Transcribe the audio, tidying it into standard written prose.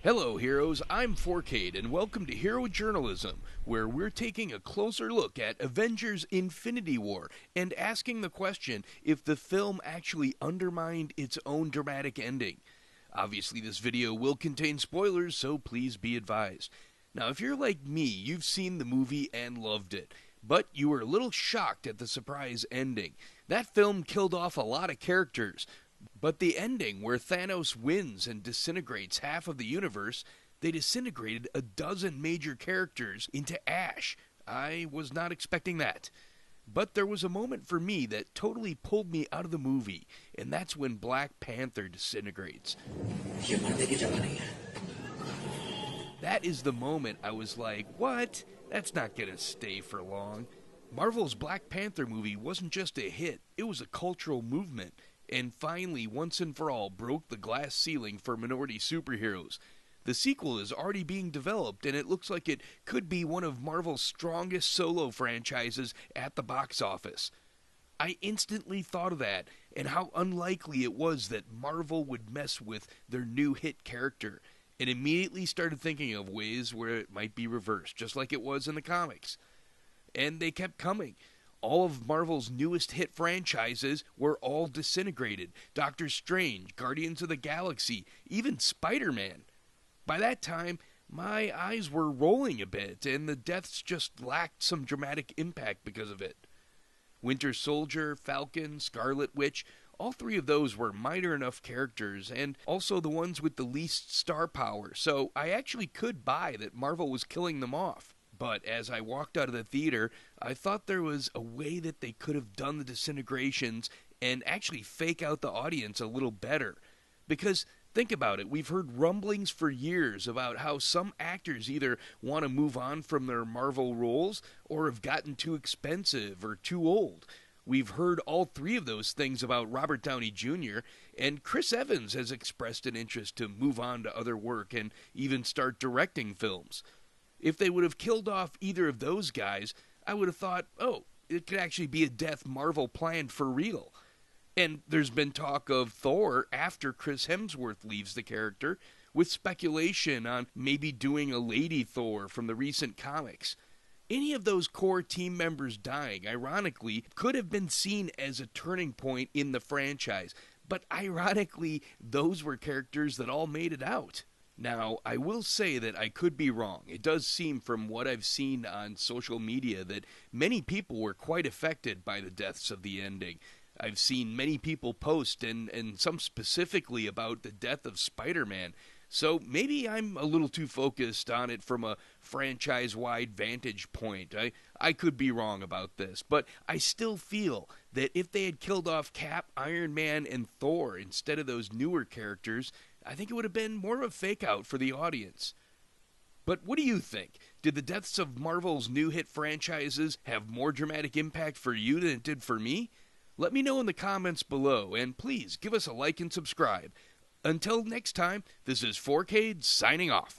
Hello, heroes. I'm 4K'd, and welcome to Hero Journalism, where we're taking a closer look at Avengers Infinity War and asking the question if the film actually undermined its own dramatic ending. Obviously, this video will contain spoilers, so please be advised. Now, if you're like me, you've seen the movie and loved it, but you were a little shocked at the surprise ending. That film killed off a lot of characters, but the ending, where Thanos wins and disintegrates half of the universe, they disintegrated a dozen major characters into ash. I was not expecting that. But there was a moment for me that totally pulled me out of the movie, and that's when Black Panther disintegrates. That is the moment I was like, what? That's not gonna stay for long. Marvel's Black Panther movie wasn't just a hit, it was a cultural movement, and finally, once and for all, broke the glass ceiling for minority superheroes. The sequel is already being developed, and it looks like it could be one of Marvel's strongest solo franchises at the box office. I instantly thought of that, and how unlikely it was that Marvel would mess with their new hit character, and immediately started thinking of ways where it might be reversed, just like it was in the comics. And they kept coming. All of Marvel's newest hit franchises were all disintegrated. Doctor Strange, Guardians of the Galaxy, even Spider-Man. By that time, my eyes were rolling a bit, and the deaths just lacked some dramatic impact because of it. Winter Soldier, Falcon, Scarlet Witch, all three of those were minor enough characters, and also the ones with the least star power, so I actually could buy that Marvel was killing them off. But as I walked out of the theater, I thought there was a way that they could have done the disintegrations and actually fake out the audience a little better. Because, think about it, we've heard rumblings for years about how some actors either want to move on from their Marvel roles or have gotten too expensive or too old. We've heard all three of those things about Robert Downey Jr., and Chris Evans has expressed an interest to move on to other work and even start directing films. If they would have killed off either of those guys, I would have thought, oh, it could actually be a death Marvel planned for real. And there's been talk of Thor after Chris Hemsworth leaves the character, with speculation on maybe doing a Lady Thor from the recent comics. Any of those core team members dying, ironically, could have been seen as a turning point in the franchise, but ironically, those were characters that all made it out. Now, I will say that I could be wrong. It does seem from what I've seen on social media that many people were quite affected by the deaths of the ending. I've seen many people post, and some specifically about the death of Spider-Man. So maybe I'm a little too focused on it from a franchise-wide vantage point. I could be wrong about this, but I still feel that if they had killed off Cap, Iron Man, and Thor instead of those newer characters, I think it would have been more of a fake-out for the audience. But what do you think? Did the deaths of Marvel's new hit franchises have more dramatic impact for you than it did for me? Let me know in the comments below, and please give us a like and subscribe. Until next time, this is 4K signing off.